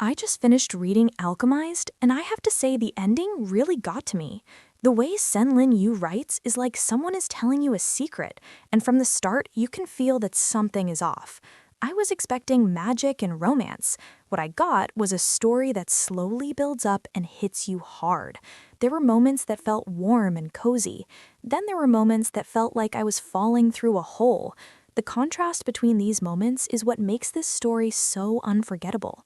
I just finished reading Alchemized, and I have to say the ending really got to me. The way SenLinYu writes is like someone is telling you a secret, and from the start, you can feel that something is off. I was expecting magic and romance. What I got was a story that slowly builds up and hits you hard. There were moments that felt warm and cozy. Then there were moments that felt like I was falling through a hole. The contrast between these moments is what makes this story so unforgettable.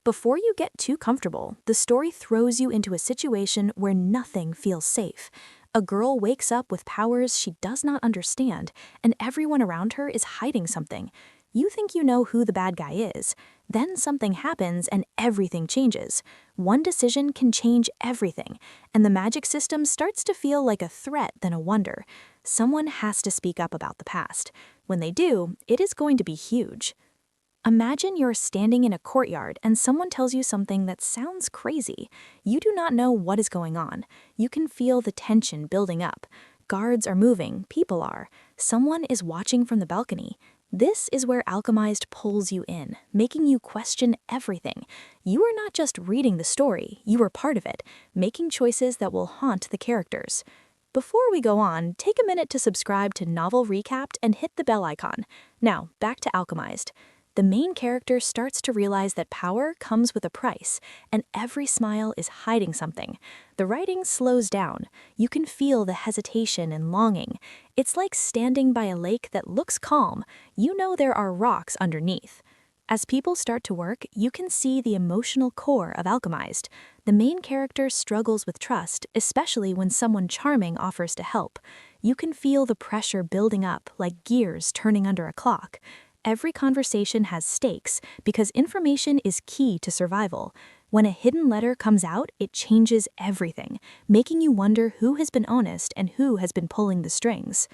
Before you get too comfortable, the story throws you into a situation where nothing feels safe. A girl wakes up with powers she does not understand, and everyone around her is hiding something. You think you know who the bad guy is. Then something happens and everything changes. One decision can change everything, and the magic system starts to feel like a threat than a wonder. Someone has to speak up about the past. When they do, it is going to be huge. Imagine you're standing in a courtyard and someone tells you something that sounds crazy. You do not know what is going on. You can feel the tension building up. Guards are moving, people are. Someone is watching from the balcony. This is where Alchemized pulls you in, making you question everything. You are not just reading the story, you are part of it, making choices that will haunt the characters. Before we go on, take a minute to subscribe to Novel Recapped and hit the bell icon. Now, back to Alchemized. The main character starts to realize that power comes with a price, and every smile is hiding something. The writing slows down. You can feel the hesitation and longing. It's like standing by a lake that looks calm. You know there are rocks underneath. As people start to work, you can see the emotional core of Alchemized. The main character struggles with trust, especially when someone charming offers to help. You can feel the pressure building up like gears turning under a clock. Every conversation has stakes because information is key to survival. When a hidden letter comes out, it changes everything, making you wonder who has been honest and who has been pulling the strings.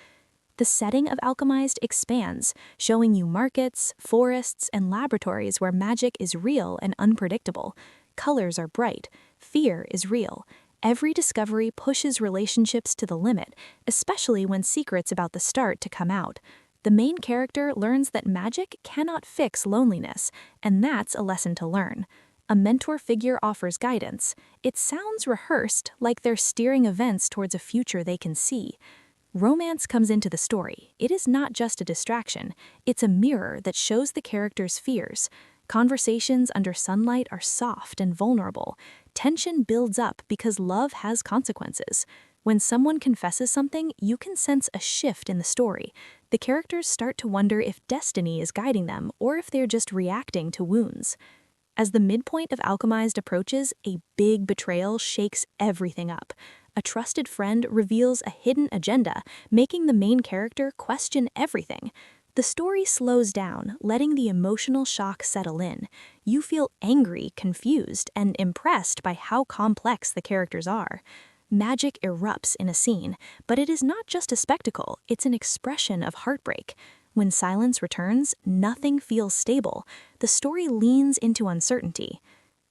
The setting of Alchemized expands, showing you markets, forests, and laboratories where magic is real and unpredictable. Colors are bright. Fear is real. Every discovery pushes relationships to the limit, especially when secrets about the start to come out. The main character learns that magic cannot fix loneliness, and that's a lesson to learn. A mentor figure offers guidance. It sounds rehearsed, like they're steering events towards a future they can see. Romance comes into the story. It is not just a distraction. It's a mirror that shows the character's fears. Conversations under sunlight are soft and vulnerable. Tension builds up because love has consequences. When someone confesses something, you can sense a shift in the story. The characters start to wonder if destiny is guiding them or if they're just reacting to wounds. As the midpoint of Alchemized approaches, a big betrayal shakes everything up. A trusted friend reveals a hidden agenda, making the main character question everything. The story slows down, letting the emotional shock settle in. You feel angry, confused, and impressed by how complex the characters are. Magic erupts in a scene, but it is not just a spectacle, it's an expression of heartbreak. When silence returns, nothing feels stable. The story leans into uncertainty.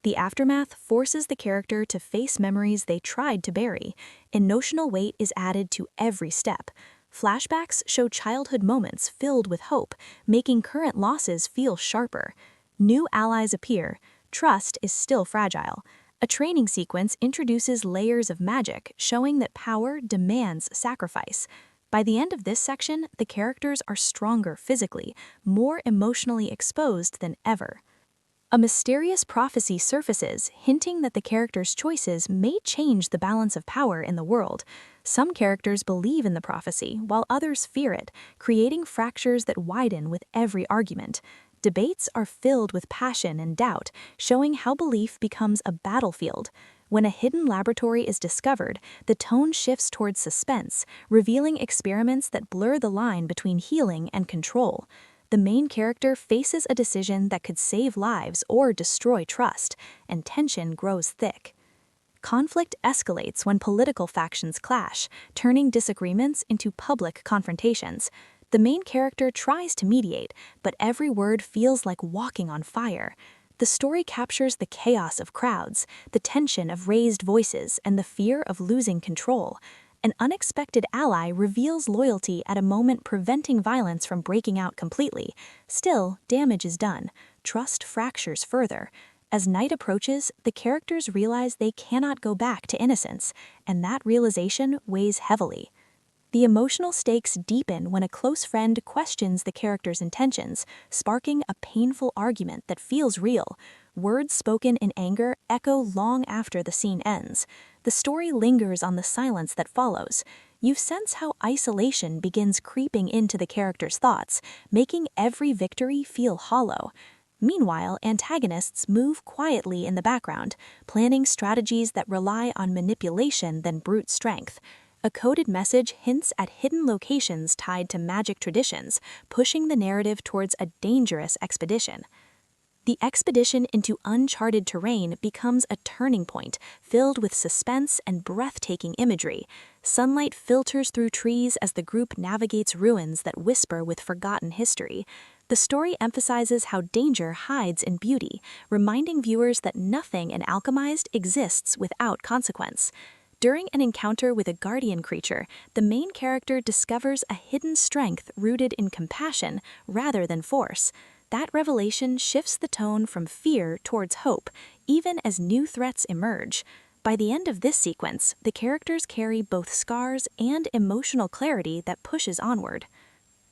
The aftermath forces the character to face memories they tried to bury. Emotional weight is added to every step. Flashbacks show childhood moments filled with hope, making current losses feel sharper. New allies appear. Trust is still fragile. A training sequence introduces layers of magic, showing that power demands sacrifice. By the end of this section, the characters are stronger physically, more emotionally exposed than ever. A mysterious prophecy surfaces, hinting that the characters' choices may change the balance of power in the world. Some characters believe in the prophecy, while others fear it, creating fractures that widen with every argument. Debates are filled with passion and doubt, showing how belief becomes a battlefield. When a hidden laboratory is discovered, the tone shifts towards suspense, revealing experiments that blur the line between healing and control. The main character faces a decision that could save lives or destroy trust, and tension grows thick. Conflict escalates when political factions clash, turning disagreements into public confrontations. The main character tries to mediate, but every word feels like walking on fire. The story captures the chaos of crowds, the tension of raised voices, and the fear of losing control. An unexpected ally reveals loyalty at a moment preventing violence from breaking out completely. Still, damage is done. Trust fractures further. As night approaches, the characters realize they cannot go back to innocence, and that realization weighs heavily. The emotional stakes deepen when a close friend questions the character's intentions, sparking a painful argument that feels real. Words spoken in anger echo long after the scene ends. The story lingers on the silence that follows. You sense how isolation begins creeping into the character's thoughts, making every victory feel hollow. Meanwhile, antagonists move quietly in the background, planning strategies that rely on manipulation than brute strength. A coded message hints at hidden locations tied to magic traditions, pushing the narrative towards a dangerous expedition. The expedition into uncharted terrain becomes a turning point, filled with suspense and breathtaking imagery. Sunlight filters through trees as the group navigates ruins that whisper with forgotten history. The story emphasizes how danger hides in beauty, reminding viewers that nothing in Alchemized exists without consequence. During an encounter with a guardian creature, the main character discovers a hidden strength rooted in compassion rather than force. That revelation shifts the tone from fear towards hope, even as new threats emerge. By the end of this sequence, the characters carry both scars and emotional clarity that pushes onward.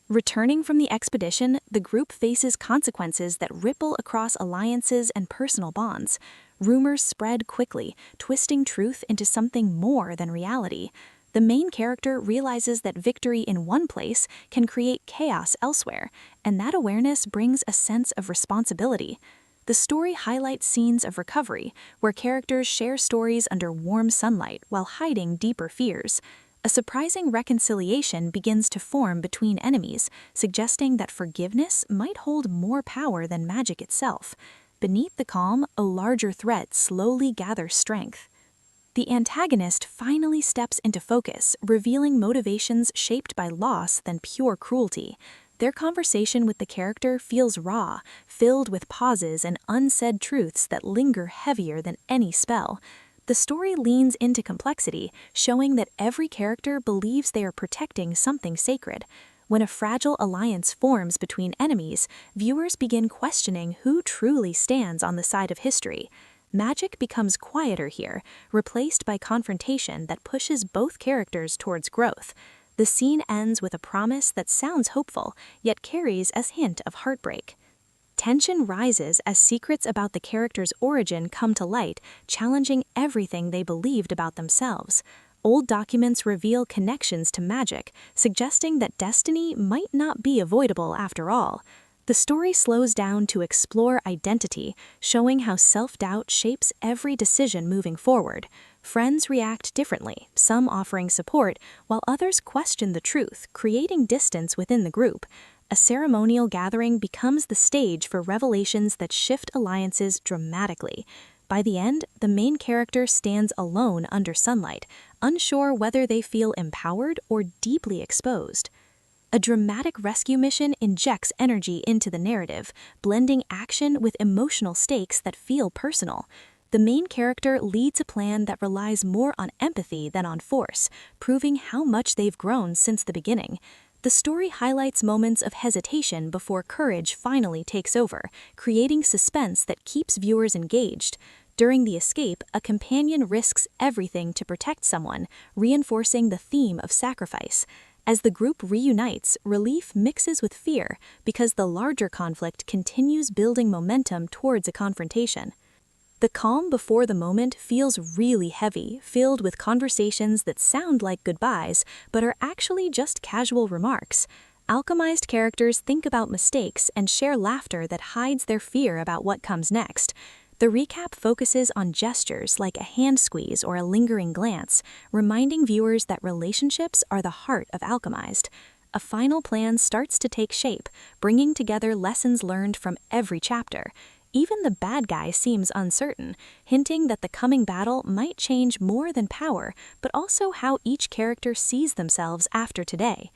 Returning from the expedition, the group faces consequences that ripple across alliances and personal bonds. Rumors spread quickly, twisting truth into something more than reality. The main character realizes that victory in one place can create chaos elsewhere, and that awareness brings a sense of responsibility. The story highlights scenes of recovery, where characters share stories under warm sunlight while hiding deeper fears. A surprising reconciliation begins to form between enemies, suggesting that forgiveness might hold more power than magic itself. Beneath the calm, a larger threat slowly gathers strength. The antagonist finally steps into focus, revealing motivations shaped by loss than pure cruelty. Their conversation with the character feels raw, filled with pauses and unsaid truths that linger heavier than any spell. The story leans into complexity, showing that every character believes they are protecting something sacred. When a fragile alliance forms between enemies, viewers begin questioning who truly stands on the side of history. Magic becomes quieter here, replaced by confrontation that pushes both characters towards growth. The scene ends with a promise that sounds hopeful, yet carries a hint of heartbreak. Tension rises as secrets about the character's origin come to light, challenging everything they believed about themselves. Old documents reveal connections to magic, suggesting that destiny might not be avoidable after all. The story slows down to explore identity, showing how self-doubt shapes every decision moving forward. Friends react differently, some offering support, while others question the truth, creating distance within the group. A ceremonial gathering becomes the stage for revelations that shift alliances dramatically. By the end, the main character stands alone under sunlight, unsure whether they feel empowered or deeply exposed. A dramatic rescue mission injects energy into the narrative, blending action with emotional stakes that feel personal. The main character leads a plan that relies more on empathy than on force, proving how much they've grown since the beginning. The story highlights moments of hesitation before courage finally takes over, creating suspense that keeps viewers engaged. During the escape, a companion risks everything to protect someone, reinforcing the theme of sacrifice. As the group reunites, relief mixes with fear because the larger conflict continues building momentum towards a confrontation. The calm before the moment feels really heavy, filled with conversations that sound like goodbyes, but are actually just casual remarks. Alchemized characters think about mistakes and share laughter that hides their fear about what comes next. The recap focuses on gestures like a hand squeeze or a lingering glance, reminding viewers that relationships are the heart of Alchemized. A final plan starts to take shape, bringing together lessons learned from every chapter. Even the bad guy seems uncertain, hinting that the coming battle might change more than power, but also how each character sees themselves after today.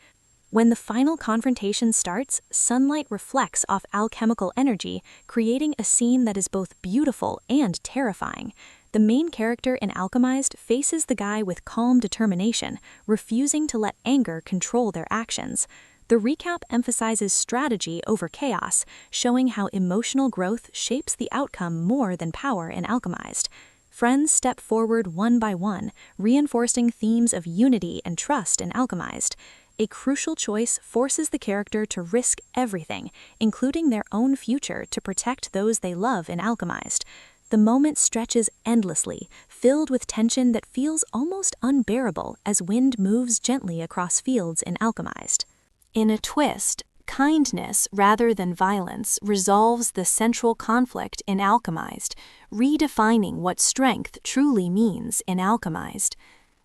When the final confrontation starts, sunlight reflects off alchemical energy, creating a scene that is both beautiful and terrifying. The main character in Alchemized faces the guy with calm determination, refusing to let anger control their actions. The recap emphasizes strategy over chaos, showing how emotional growth shapes the outcome more than power in Alchemized. Friends step forward one by one, reinforcing themes of unity and trust in Alchemized. A crucial choice forces the character to risk everything, including their own future, to protect those they love in Alchemized. The moment stretches endlessly, filled with tension that feels almost unbearable as wind moves gently across fields in Alchemized. In a twist, kindness rather than violence resolves the central conflict in Alchemized, redefining what strength truly means in Alchemized.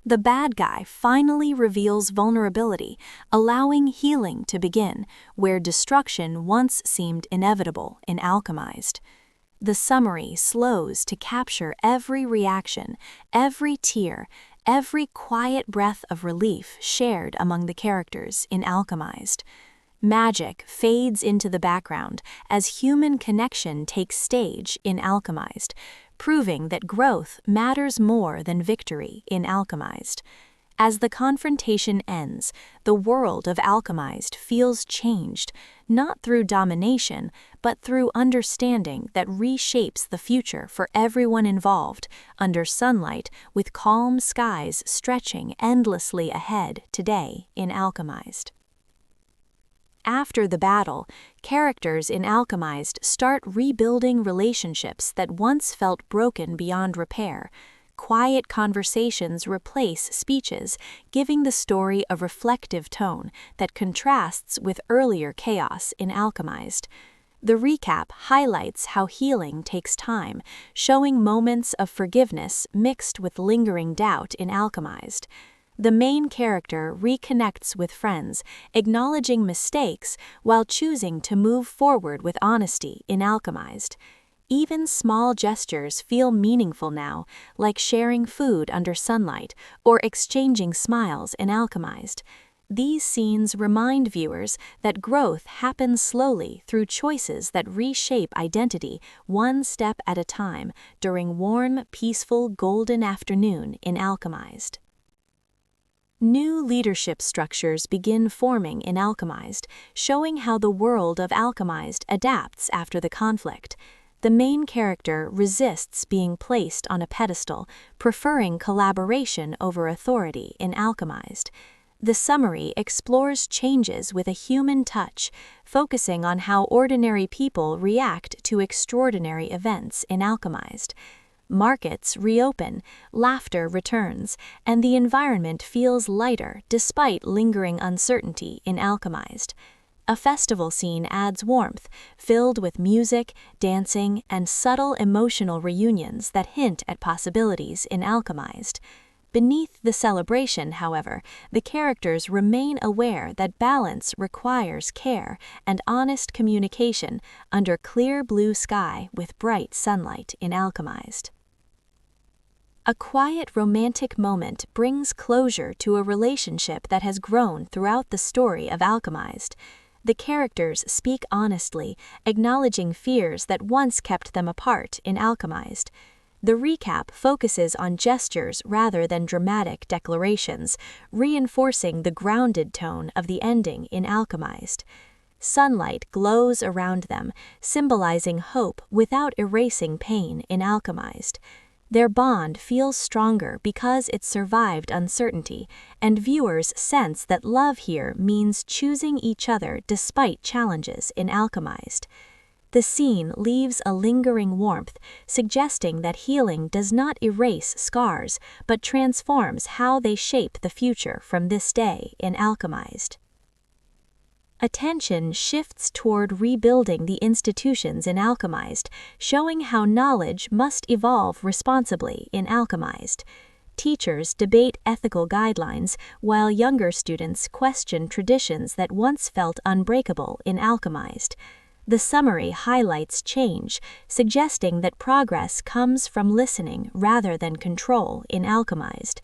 The bad guy finally reveals vulnerability, allowing healing to begin, where destruction once seemed inevitable in Alchemized. The summary slows to capture every reaction, every tear, every quiet breath of relief shared among the characters in Alchemized. Magic fades into the background as human connection takes stage in Alchemized, proving that growth matters more than victory in Alchemized. As the confrontation ends, the world of Alchemized feels changed, not through domination, but through understanding that reshapes the future for everyone involved, under sunlight with calm skies stretching endlessly ahead today in Alchemized. After the battle, characters in Alchemized start rebuilding relationships that once felt broken beyond repair. Quiet conversations replace speeches, giving the story a reflective tone that contrasts with earlier chaos in Alchemized. The recap highlights how healing takes time, showing moments of forgiveness mixed with lingering doubt in Alchemized. The main character reconnects with friends, acknowledging mistakes while choosing to move forward with honesty in Alchemized. Even small gestures feel meaningful now, like sharing food under sunlight or exchanging smiles in Alchemized. These scenes remind viewers that growth happens slowly through choices that reshape identity one step at a time during warm, peaceful golden afternoon in Alchemized. New leadership structures begin forming in Alchemized, showing how the world of Alchemized adapts after the conflict. The main character resists being placed on a pedestal, preferring collaboration over authority in Alchemized. The summary explores changes with a human touch, focusing on how ordinary people react to extraordinary events in Alchemized. Markets reopen, laughter returns, and the environment feels lighter despite lingering uncertainty in Alchemized. A festival scene adds warmth, filled with music, dancing, and subtle emotional reunions that hint at possibilities in Alchemized. Beneath the celebration, however, the characters remain aware that balance requires care and honest communication under clear blue sky with bright sunlight in Alchemized. A quiet romantic moment brings closure to a relationship that has grown throughout the story of Alchemized. The characters speak honestly, acknowledging fears that once kept them apart in Alchemized. The recap focuses on gestures rather than dramatic declarations, reinforcing the grounded tone of the ending in Alchemized. Sunlight glows around them, symbolizing hope without erasing pain in Alchemized. Their bond feels stronger because it survived uncertainty, and viewers sense that love here means choosing each other despite challenges in Alchemized. The scene leaves a lingering warmth, suggesting that healing does not erase scars, but transforms how they shape the future from this day in Alchemized. Attention shifts toward rebuilding the institutions in Alchemized, showing how knowledge must evolve responsibly in Alchemized. Teachers debate ethical guidelines, while younger students question traditions that once felt unbreakable in Alchemized. The summary highlights change, suggesting that progress comes from listening rather than control in Alchemized.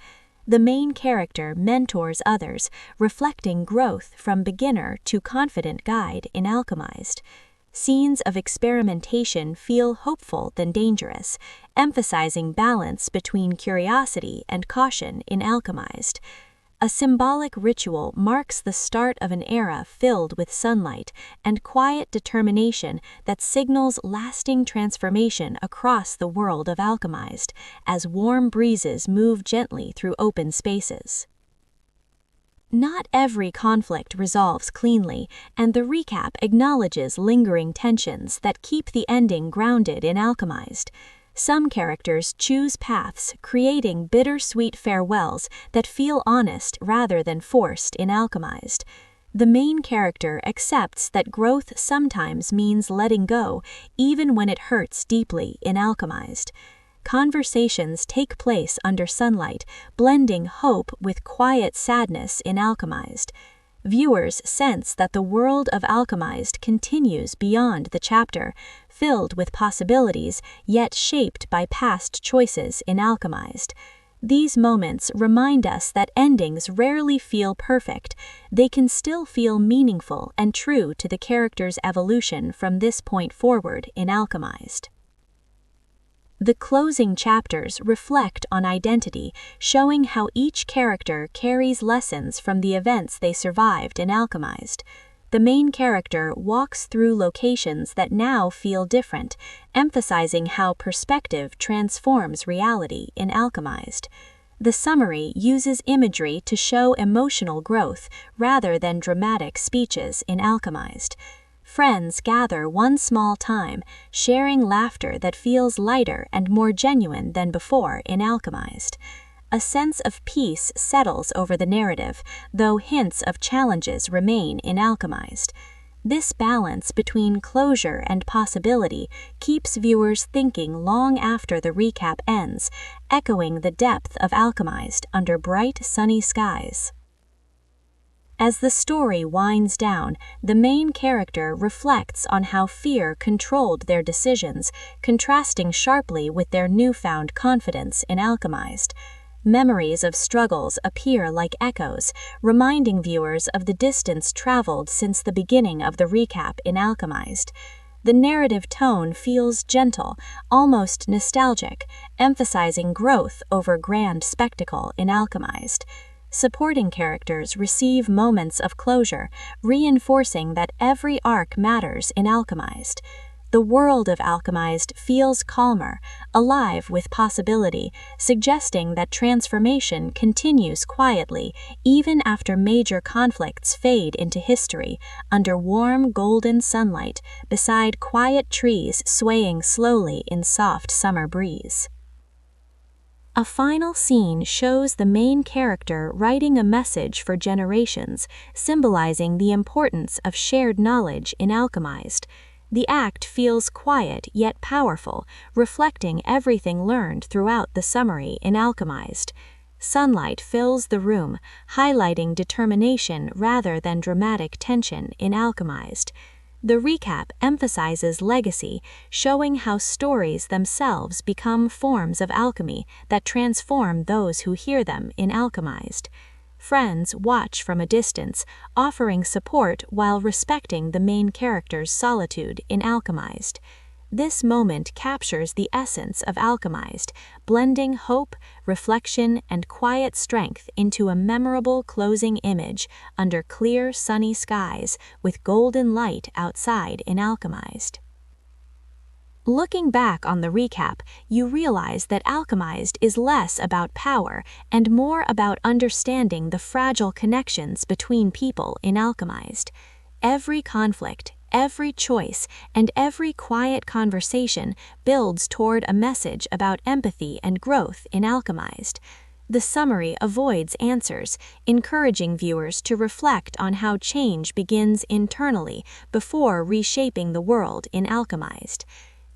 The main character mentors others, reflecting growth from beginner to confident guide in Alchemized. Scenes of experimentation feel hopeful than dangerous, emphasizing balance between curiosity and caution in Alchemized. A symbolic ritual marks the start of an era filled with sunlight and quiet determination that signals lasting transformation across the world of Alchemized, as warm breezes move gently through open spaces. Not every conflict resolves cleanly, and the recap acknowledges lingering tensions that keep the ending grounded in Alchemized. Some characters choose paths, creating bittersweet farewells that feel honest rather than forced in Alchemized. The main character accepts that growth sometimes means letting go, even when it hurts deeply in Alchemized. Conversations take place under sunlight, blending hope with quiet sadness in Alchemized. Viewers sense that the world of Alchemized continues beyond the chapter, filled with possibilities yet shaped by past choices in Alchemized. These moments remind us that endings rarely feel perfect. They can still feel meaningful and true to the character's evolution from this point forward in Alchemized. The closing chapters reflect on identity, showing how each character carries lessons from the events they survived in Alchemized. The main character walks through locations that now feel different, emphasizing how perspective transforms reality in Alchemized. The summary uses imagery to show emotional growth rather than dramatic speeches in Alchemized. Friends gather one small time, sharing laughter that feels lighter and more genuine than before in Alchemized. A sense of peace settles over the narrative, though hints of challenges remain in Alchemized. This balance between closure and possibility keeps viewers thinking long after the recap ends, echoing the depth of Alchemized under bright, sunny skies. As the story winds down, the main character reflects on how fear controlled their decisions, contrasting sharply with their newfound confidence in Alchemized. Memories of struggles appear like echoes, reminding viewers of the distance traveled since the beginning of the recap in Alchemized. The narrative tone feels gentle, almost nostalgic, emphasizing growth over grand spectacle in Alchemized. Supporting characters receive moments of closure, reinforcing that every arc matters in Alchemized. The world of Alchemized feels calmer, alive with possibility, suggesting that transformation continues quietly even after major conflicts fade into history, under warm golden sunlight, beside quiet trees swaying slowly in soft summer breeze. A final scene shows the main character writing a message for generations, symbolizing the importance of shared knowledge in Alchemized. The act feels quiet yet powerful, reflecting everything learned throughout the summary in Alchemized. Sunlight fills the room, highlighting determination rather than dramatic tension in Alchemized. The recap emphasizes legacy, showing how stories themselves become forms of alchemy that transform those who hear them in Alchemized. Friends watch from a distance, offering support while respecting the main character's solitude in Alchemized. This moment captures the essence of Alchemized, blending hope, reflection, and quiet strength into a memorable closing image under clear, sunny skies with golden light outside in Alchemized. Looking back on the recap, you realize that Alchemized is less about power and more about understanding the fragile connections between people in Alchemized. Every conflict, every choice, and every quiet conversation builds toward a message about empathy and growth in Alchemized. The summary avoids answers, encouraging viewers to reflect on how change begins internally before reshaping the world in Alchemized.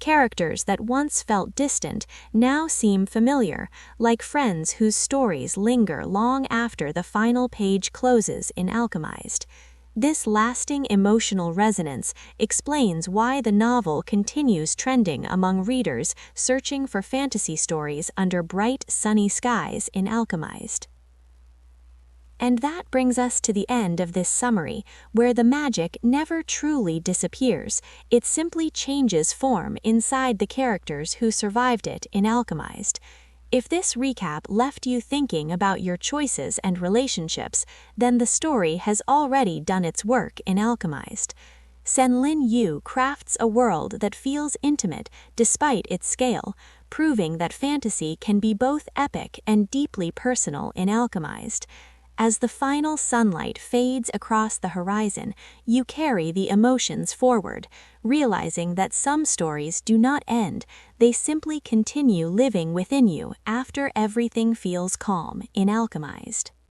Characters that once felt distant now seem familiar, like friends whose stories linger long after the final page closes in Alchemized. This lasting emotional resonance explains why the novel continues trending among readers searching for fantasy stories under bright, sunny skies in Alchemized. And that brings us to the end of this summary, where the magic never truly disappears. It simply changes form inside the characters who survived it in Alchemized. If this recap left you thinking about your choices and relationships, then the story has already done its work in Alchemized. SenLinYu crafts a world that feels intimate despite its scale, proving that fantasy can be both epic and deeply personal in Alchemized. As the final sunlight fades across the horizon, you carry the emotions forward, realizing that some stories do not end, they simply continue living within you after everything feels calm in Alchemized.